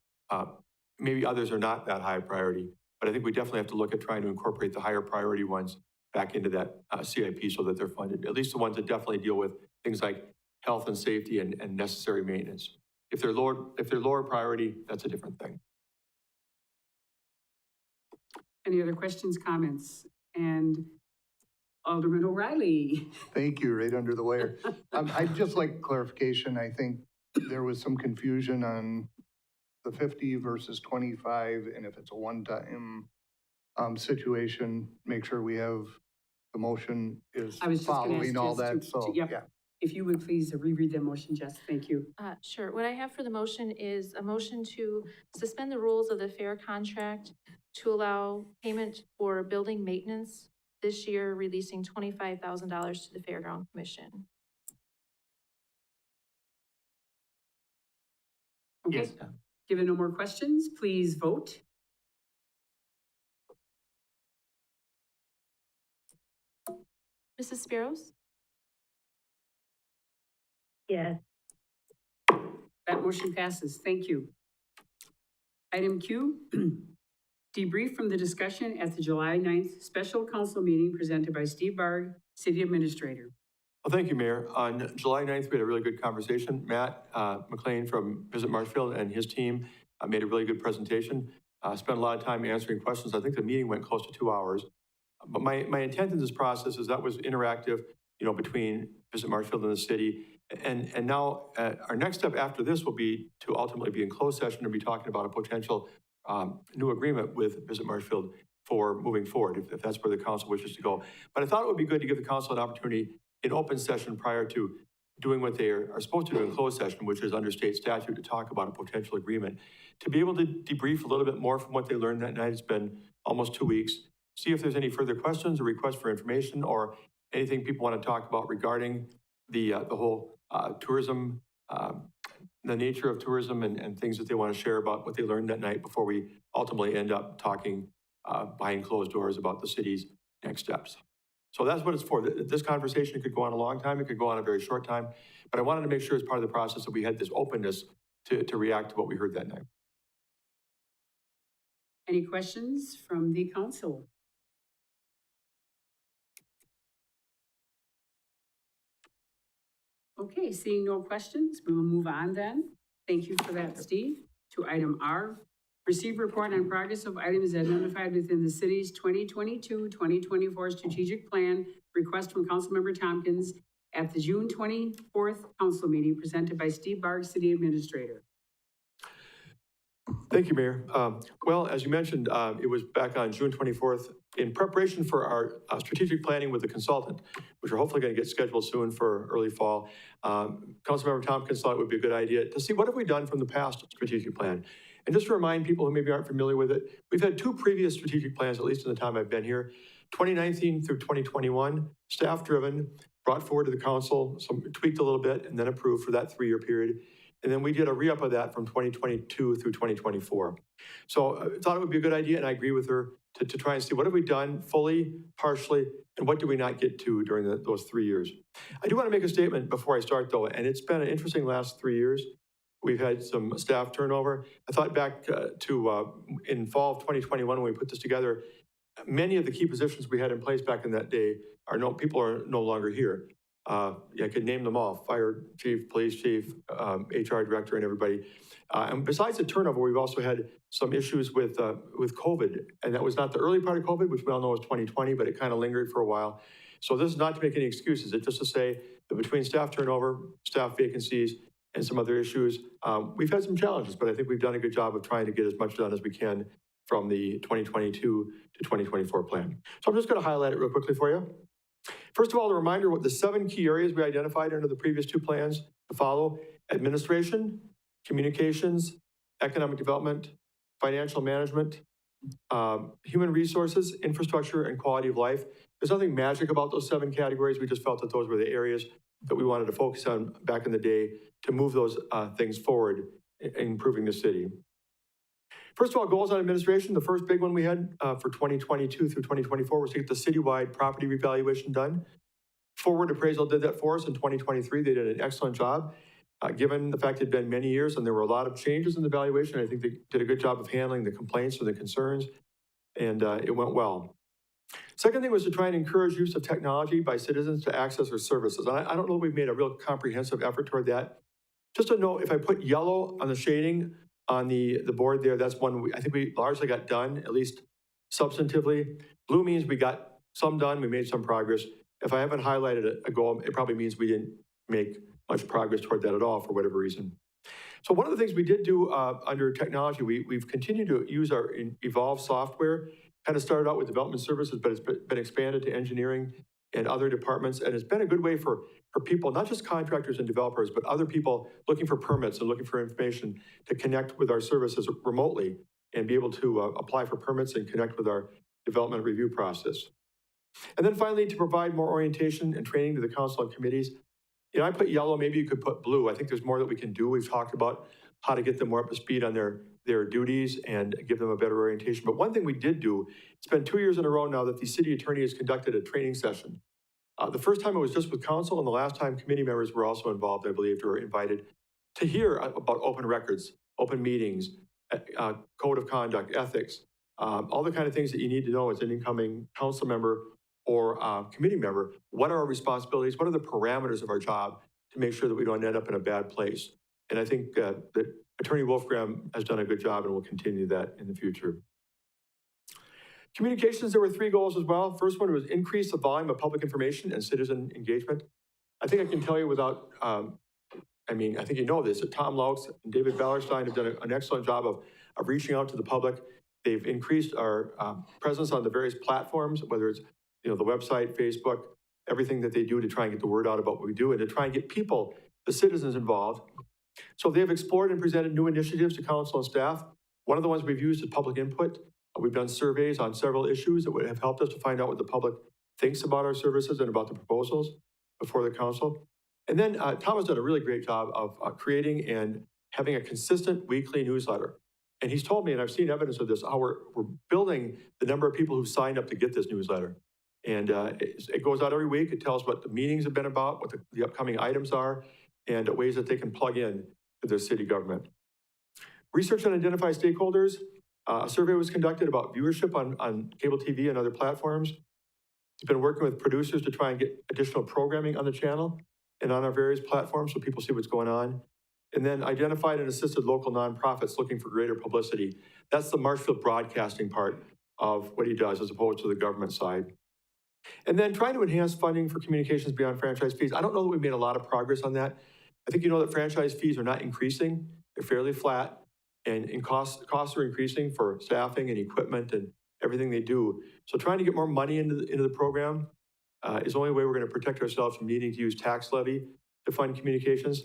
Maybe others are not that high priority, but I think we definitely have to look at trying to incorporate the higher priority ones back into that CIP so that they're funded, at least the ones that definitely deal with things like health and safety and necessary maintenance. If they're lower priority, that's a different thing. Any other questions, comments? And Alderman O'Reilly. Thank you, right under the wire. I'd just like clarification. I think there was some confusion on the 50 versus 25, and if it's a one-time situation, make sure we have the motion is I was just gonna following ask all Jess that, to- so, yep. yeah. If you would please reread the motion, Jess, thank you. Sure. What I have for the motion is a motion to suspend the rules of the fair contract to allow payment for building maintenance this year, releasing $25,000 to the Fairground Commission. Okay, Yes. given no more questions, please vote. Mrs. Spiros? Yes. That motion passes. Thank you. Item Q, debrief from the discussion at the July 9th special council meeting presented by Steve Barg, City Administrator. Well, thank you, Mayor. On July 9th, we had a really good conversation. Matt McLean from Visit Marshfield and his team made a really good presentation. Spent a lot of time answering questions. I think the meeting went close to 2 hours. But my intent in this process is that was interactive, between Visit Marshfield and the city. And now our next step after this will be to ultimately be in closed session and be talking about a potential new agreement with Visit Marshfield for moving forward, if that's where the council wishes to go. But I thought it would be good to give the council an opportunity in open session prior to doing what they are supposed to do in closed session, which is under state statute to talk about a potential agreement, to be able to debrief a little bit more from what they learned that night. It's been almost 2 weeks. See if there's any further questions or requests for information or anything people want to talk about regarding the whole tourism, the nature of tourism and things that they want to share about what they learned that night before we ultimately end up talking behind closed doors about the city's next steps. So that's what it's for. This conversation could go on a long time. It could go on a very short time. But I wanted to make sure as part of the process that we had this openness to react to what we heard that night. Any questions from the council? Okay, seeing no questions, we will move on then. Thank you for that, Steve. To item R, receive report on progress of items identified within the city's 2022-2024 strategic plan request from Councilmember Tompkins at the June 24th council meeting presented by Steve Barg, City Administrator. Thank you, Mayor. Well, as you mentioned, it was back on June 24th in preparation for our strategic planning with the consultant, which we're hopefully going to get scheduled soon for early fall. Councilmember Tompkins thought it would be a good idea to see what have we done from the past strategic plan. And just to remind people who maybe aren't familiar with it, we've had 2 previous strategic plans, at least in the time I've been here, 2019 through 2021, staff-driven, brought forward to the council, some tweaked a little bit, and then approved for that 3-year period. And then we did a re-up of that from 2022 through 2024. So I thought it would be a good idea, and I agree with her, to try and see what have we done fully, partially, and what did we not get to during those 3 years. I do want to make a statement before I start, though, and it's been an interesting last 3 years. We've had some staff turnover. I thought back to in fall of 2021 when we put this together, many of the key positions we had in place back in that day people are no longer here. I could name them all: fire chief, police chief, HR director, and everybody. And besides the turnover, we've also had some issues with COVID, and that was not the early part of COVID, which we all know was 2020, but it kind of lingered for a while. So this is not to make any excuses. It's just to say that between staff turnover, staff vacancies, and some other issues, we've had some challenges, but I think we've done a good job of trying to get as much done as we can from the 2022 to 2024 plan. So I'm just going to highlight it real quickly for you. First of all, a reminder what the 7 key areas we identified under the previous 2 plans to follow: administration, communications, economic development, financial management, human resources, infrastructure, and quality of life. There's nothing magic about those 7 categories. We just felt that those were the areas that we wanted to focus on back in the day to move those things forward in improving the city. First of all, goals on administration. The first big one we had for 2022 through 2024 was to get the citywide property revaluation done. Forward Appraisal did that for us in 2023. They did an excellent job. Given the fact it had been many years and there were a lot of changes in the valuation, I think they did a good job of handling the complaints and the concerns, and it went well. Second thing was to try and encourage use of technology by citizens to access our services. And I don't know if we've made a real comprehensive effort toward that. Just a note, if I put yellow on the shading on the board there, that's one I think we largely got done, at least substantively. Blue means we got some done, we made some progress. If I haven't highlighted a goal, it probably means we didn't make much progress toward that at all for whatever reason. So one of the things we did do under technology, we've continued to use our Evolve software. Kind of started out with development services, but it's been expanded to engineering and other departments. And it's been a good way for people, not just contractors and developers, but other people looking for permits and looking for information to connect with our services remotely and be able to apply for permits and connect with our development review process. And then finally, to provide more orientation and training to the council and committees. You know, I put yellow, maybe you could put blue. I think there's more that we can do. We've talked about how to get them more up to speed on their duties and give them a better orientation. But one thing we did do, it's been 2 years in a row now that the city attorney has conducted a training session. The first time it was just with council, and the last time committee members were also involved, I believe, or invited to hear about open records, open meetings, code of conduct, ethics, all the kind of things that you need to know as an incoming council member or committee member. What are our responsibilities? What are the parameters of our job to make sure that we don't end up in a bad place? And I think that Attorney Wolfgram has done a good job and will continue that in the future. Communications, there were 3 goals as well. First one was increase the volume of public information and citizen engagement. I think I can tell you without, I think you know this, that Tom Laux and David Ballerstein have done an excellent job of reaching out to the public. They've increased our presence on the various platforms, whether it's the website, Facebook, everything that they do to try and get the word out about what we do and to try and get people, the citizens, involved. So they've explored and presented new initiatives to council and staff. One of the ones we've used is public input. We've done surveys on several issues that would have helped us to find out what the public thinks about our services and about the proposals before the council. And then Tom has done a really great job of creating and having a consistent weekly newsletter. And he's told me, and I've seen evidence of this, how we're building the number of people who signed up to get this newsletter. And it goes out every week. It tells what the meetings have been about, what the upcoming items are, and ways that they can plug in to their city government. Research and identify stakeholders. A survey was conducted about viewership on cable TV and other platforms. He's been working with producers to try and get additional programming on the channel and on our various platforms so people see what's going on. And then identified and assisted local nonprofits looking for greater publicity. That's the Marshfield broadcasting part of what he does as opposed to the government side. And then trying to enhance funding for communications beyond franchise fees. I don't know that we've made a lot of progress on that. I think you know that franchise fees are not increasing. They're fairly flat. And costs are increasing for staffing and equipment and everything they do. So trying to get more money into the program is the only way we're going to protect ourselves from needing to use tax levy to fund communications.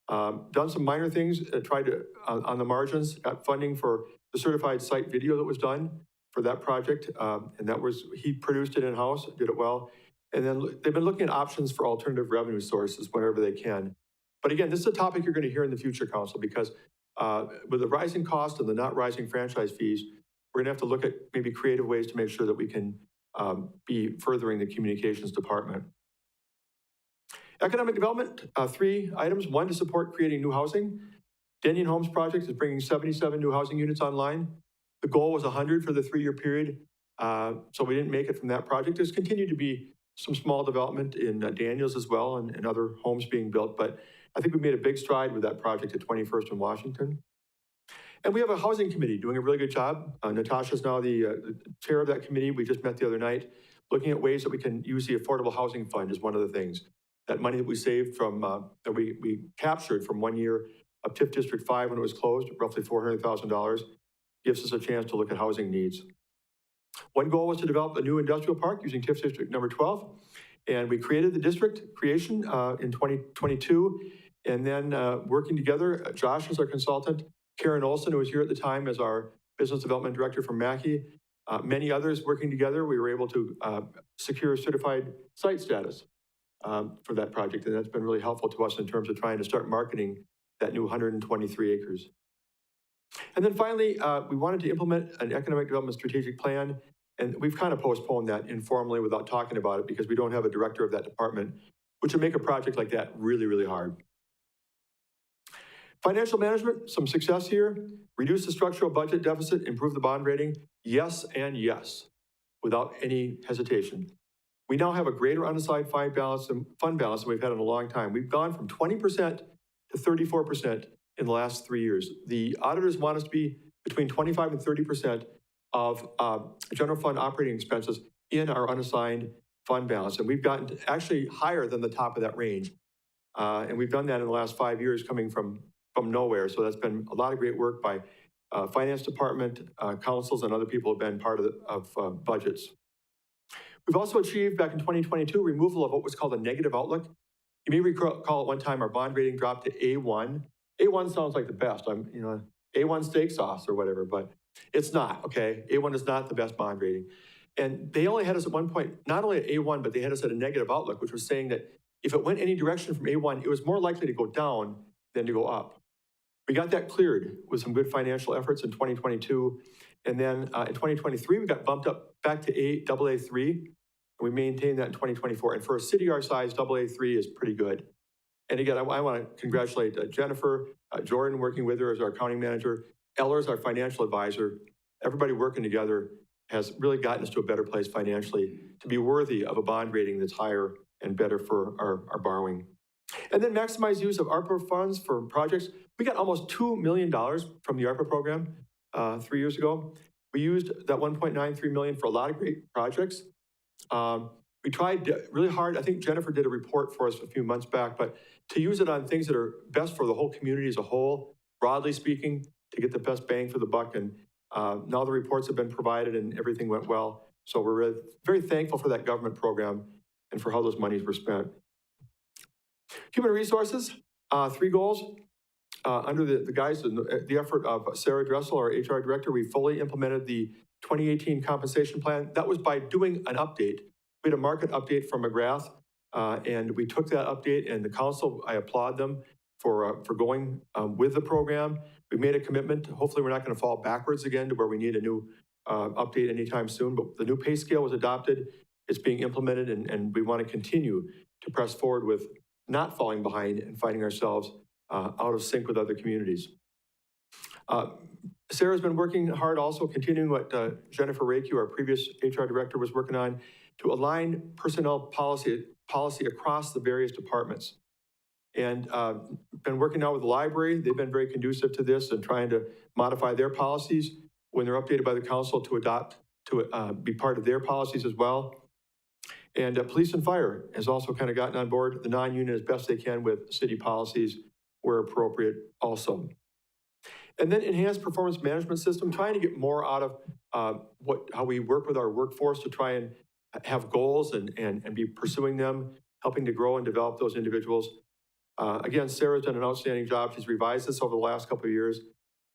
Done some minor things, tried to, on the margins, got funding for the certified site video that was done for that project. And that was, he produced it in-house, did it well. And then they've been looking at options for alternative revenue sources whenever they can. But again, this is a topic you're going to hear in the future, Council, because with the rising cost and the not rising franchise fees, we're going to have to look at maybe creative ways to make sure that we can be furthering the communications department. Economic development, 3 items. 1, to support creating new housing. Denyon Homes project is bringing 77 new housing units online. The goal was 100 for the 3-year period, so we didn't make it from that project. There's continued to be some small development in Daniels as well and other homes being built, but I think we made a big stride with that project at 21st and Washington. And we have a housing committee doing a really good job. Natasha's now the chair of that committee. We just met the other night, looking at ways that we can use the Affordable Housing Fund as one of the things. That money that we saved from, that we captured from 1 year of TIF District 5 when it was closed, roughly $400,000, gives us a chance to look at housing needs. One goal was to develop a new industrial park using TIF District number 12. And we created the district creation in 2022. And then working together, Josh is our consultant, Karen Olson, who was here at the time as our business development director from Mackey, many others working together, we were able to secure certified site status for that project. And that's been really helpful to us in terms of trying to start marketing that new 123 acres. And then finally, we wanted to implement an economic development strategic plan. And we've kind of postponed that informally without talking about it because we don't have a director of that department, which would make a project like that really, really hard. Financial management, some success here. Reduce the structural budget deficit, improve the bond rating. Yes and yes. without any hesitation. We now have a greater unassigned fund balance than we've had in a long time. We've gone from 20% to 34% in the last 3 years. The auditors want us to be between 25 and 30% of general fund operating expenses in our unassigned fund balance. And we've gotten actually higher than the top of that range. And we've done that in the last 5 years coming from nowhere. So that's been a lot of great work by finance department, councils, and other people have been part of budgets. We've also achieved back in 2022 removal of what was called a negative outlook. You may recall at one time our bond rating dropped to A1. A1 sounds like the best. A1 steak sauce or whatever, but it's not, okay? A1 is not the best bond rating. And they only had us at one point, not only at A1, but they had us at a negative outlook, which was saying that if it went any direction from A1, it was more likely to go down than to go up. We got that cleared with some good financial efforts in 2022. And then in 2023, we got bumped up back to AA3. And we maintained that in 2024. And for a city our size, AA3 is pretty good. And again, I want to congratulate Jennifer, Jordan working with her as our accounting manager, Ellers, our financial advisor. Everybody working together has really gotten us to a better place financially to be worthy of a bond rating that's higher and better for our borrowing. And then maximize use of ARPA funds for projects. We got almost $2 million from the ARPA program 3 years ago. We used that $1.93 million for a lot of great projects. We tried really hard. I think Jennifer did a report for us a few months back, but to use it on things that are best for the whole community as a whole, broadly speaking, to get the best bang for the buck. And now the reports have been provided and everything went well. So we're really, very thankful for that government program and for how those monies were spent. Human resources, 3 goals. Under the guise of the effort of Sarah Dressel, our HR director, we fully implemented the 2018 compensation plan. That was by doing an update. We had a market update from McGrath, and we took that update, and the council, I applaud them for going with the program. We made a commitment. Hopefully we're not going to fall backwards again to where we need a new update anytime soon, but the new pay scale was adopted. It's being implemented, and we want to continue to press forward with not falling behind and finding ourselves out of sync with other communities. Sarah's been working hard also, continuing what Jennifer Rakey, our previous HR director, was working on to align personnel policy across the various departments. And been working now with the library. They've been very conducive to this and trying to modify their policies when they're updated by the council to adopt, to be part of their policies as well. And police and fire has also kind of gotten on board the non-union as best they can with city policies where appropriate also. And then enhanced performance management system, trying to get more out of how we work with our workforce to try and have goals and be pursuing them, helping to grow and develop those individuals. Again, Sarah's done an outstanding job. She's revised this over the last couple of years.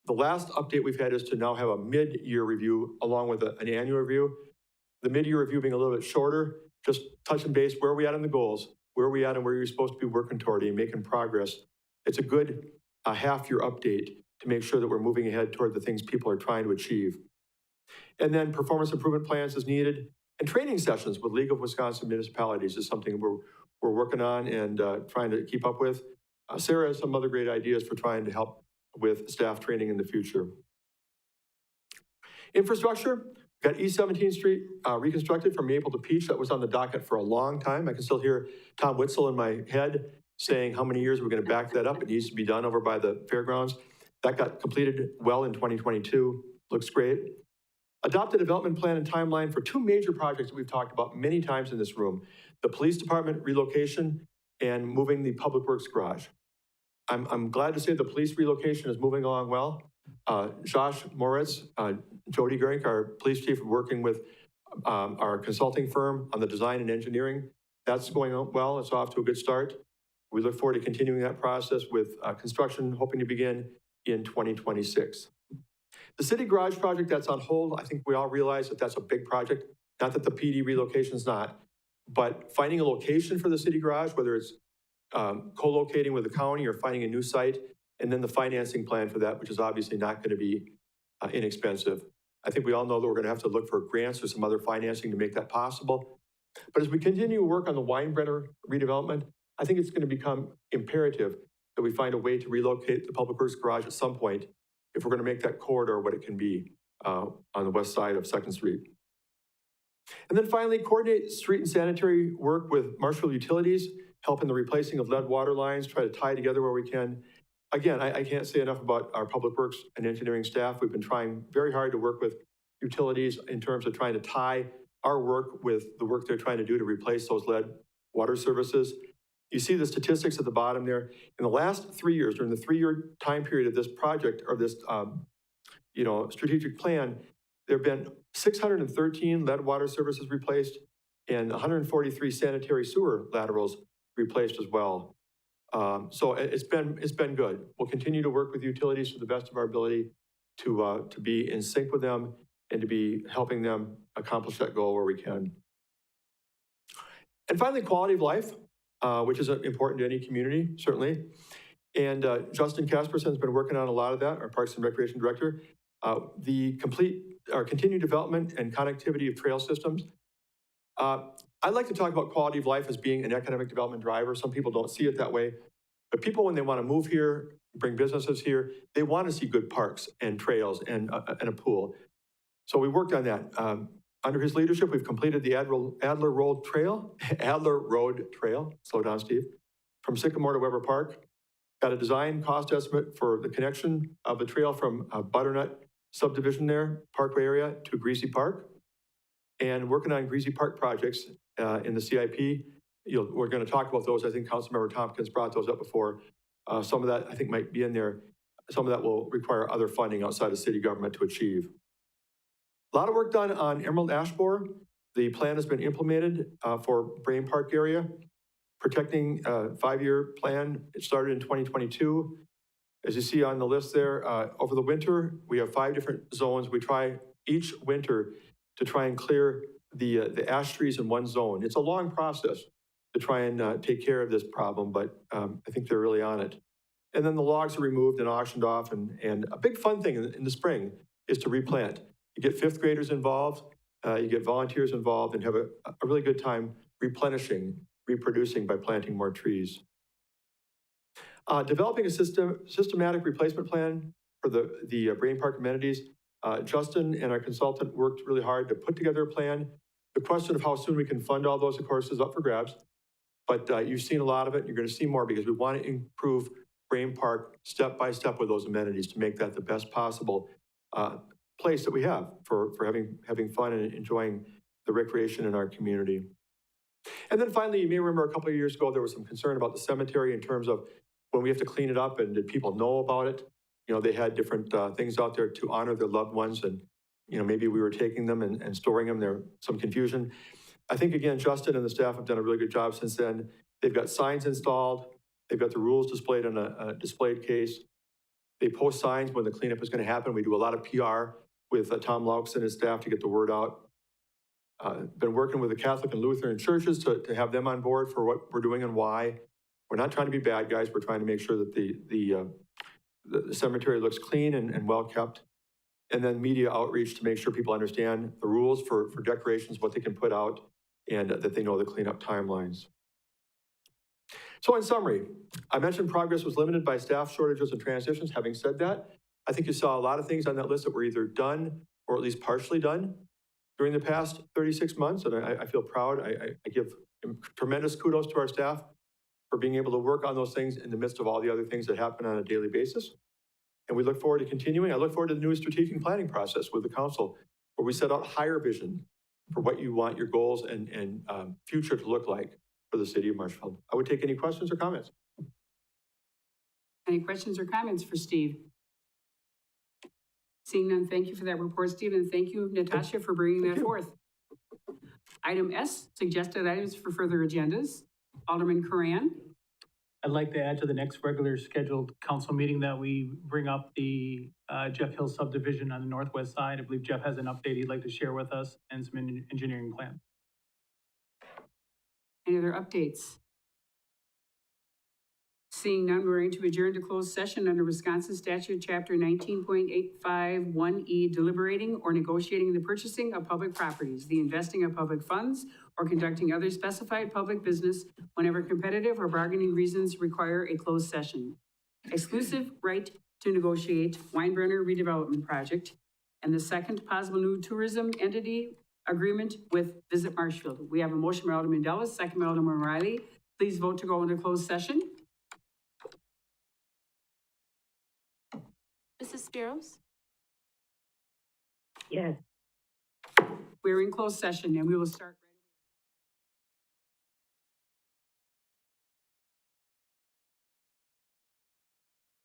The last update we've had is to now have a mid-year review along with an annual review. The mid-year review being a little bit shorter, just touching base, where are we at on the goals? Where are we at and where you're supposed to be working toward and making progress? It's a good half-year update to make sure that we're moving ahead toward the things people are trying to achieve. And then performance improvement plans as needed. And training sessions with League of Wisconsin Municipalities is something we're working on and trying to keep up with. Sarah has some other great ideas for trying to help with staff training in the future. Infrastructure, got East 17th Street reconstructed from Maple to Peach. That was on the docket for a long time. I can still hear Tom Witzel in my head saying how many years we're going to back that up. It needs to be done over by the fairgrounds. That got completed well in 2022. Looks great. Adopt a development plan and timeline for 2 major projects that we've talked about many times in this room. The police department relocation and moving the public works garage. I'm glad to say the police relocation is moving along well. Josh Moritz, Jody Gerink, our police chief, working with our consulting firm on the design and engineering. That's going on well. It's off to a good start. We look forward to continuing that process with construction hoping to begin in 2026. The city garage project that's on hold, I think we all realize that that's a big project. Not that the PD relocation is not, but finding a location for the city garage, whether it's co-locating with the county or finding a new site, and then the financing plan for that, which is obviously not going to be inexpensive. I think we all know that we're going to have to look for grants or some other financing to make that possible. But as we continue to work on the Weinbrenner redevelopment, I think it's going to become imperative that we find a way to relocate the public works garage at some point if we're going to make that corridor what it can be on the west side of 2nd Street. And then finally, coordinate street and sanitary work with Marshfield Utilities, help in the replacing of lead water lines, try to tie together where we can. Again, I can't say enough about our public works and engineering staff. We've been trying very hard to work with utilities in terms of trying to tie our work with the work they're trying to do to replace those lead water services. You see the statistics at the bottom there. In the last 3 years, during the 3-year time period of this project, or this strategic plan, there have been 613 lead water services replaced and 143 sanitary sewer laterals replaced as well. So it's been good. We'll continue to work with utilities to the best of our ability to be in sync with them and to be helping them accomplish that goal where we can. And finally, quality of life, which is important to any community, certainly. And Justin Casperson has been working on a lot of that, our Parks and Recreation Director. Our continued development and connectivity of trail systems. I like to talk about quality of life as being an economic development driver. Some people don't see it that way. But people, when they want to move here, bring businesses here, they want to see good parks and trails and a pool. So we worked on that. Under his leadership, we've completed the Adler Road Trail, slow down, Steve, from Sycamore to Weber Park. Got a design cost estimate for the connection of the trail from Butternut subdivision there, Parkway area, to Greasy Park. And working on Greasy Park projects in the CIP. We're going to talk about those. I think Councilmember Tompkins brought those up before. Some of that I think might be in there. Some of that will require other funding outside of city government to achieve. A lot of work done on Emerald Ash Borer. The plan has been implemented for Brain Park area. Protecting 5-year plan, it started in 2022. As you see on the list there, over the winter, we have 5 different zones. We try each winter to try and clear the ash trees in one zone. It's a long process to try and take care of this problem, but I think they're really on it. And then the logs are removed and auctioned off, and a big fun thing in the spring is to replant. You get 5th graders involved, you get volunteers involved, and have a really good time replenishing, reproducing by planting more trees. Developing a systematic replacement plan for the Brain Park amenities. Justin and our consultant worked really hard to put together a plan. The question of how soon we can fund all those, of course, is up for grabs. But you've seen a lot of it, and you're going to see more because we want to improve Brain Park step by step with those amenities to make that the best possible place that we have for having fun and enjoying the recreation in our community. And then finally, you may remember a couple of years ago, there was some concern about the cemetery in terms of when we have to clean it up and did people know about it? They had different things out there to honor their loved ones, and maybe we were taking them and storing them. There was some confusion. I think, again, Justin and the staff have done a really good job since then. They've got signs installed. They've got the rules displayed on a displayed case. They post signs when the cleanup is going to happen. We do a lot of PR with Tom Laux and his staff to get the word out. Been working with the Catholic and Lutheran churches to have them on board for what we're doing and why. We're not trying to be bad guys. We're trying to make sure that the cemetery looks clean and well kept. And then media outreach to make sure people understand the rules for decorations, what they can put out, and that they know the cleanup timelines. So in summary, I mentioned progress was limited by staff shortages and transitions. Having said that, I think you saw a lot of things on that list that were either done or at least partially done during the past 36 months. And I feel proud. I give tremendous kudos to our staff for being able to work on those things in the midst of all the other things that happen on a daily basis. And we look forward to continuing. I look forward to the new strategic planning process with the council, where we set out higher vision for what you want your goals and future to look like for the city of Marshfield. I would take any questions or comments. Any questions or comments for Steve? Seeing none, thank you for that report, Steve, and thank you, Natasha, for bringing that forth. Item S, suggested items for further agendas. Alderman Curran. I'd like to add to the next regular scheduled council meeting that we bring up the Jeff Hill subdivision on the northwest side. I believe Jeff has an update he'd like to share with us and some engineering plans. Any other updates? Seeing none, we're going to adjourn to closed session under Wisconsin Statute Chapter 19.851E, deliberating or negotiating the purchasing of public properties, the investing of public funds, or conducting other specified public business whenever competitive or bargaining reasons require a closed session. Exclusive right to negotiate Weinbrenner redevelopment project, and the second possible new tourism entity agreement with Visit Marshfield. We have a motion by Alderman Delis, second by Alderman Riley. Please vote to go into closed session. Mrs. Spiros? Yes. We're in closed session and we will start.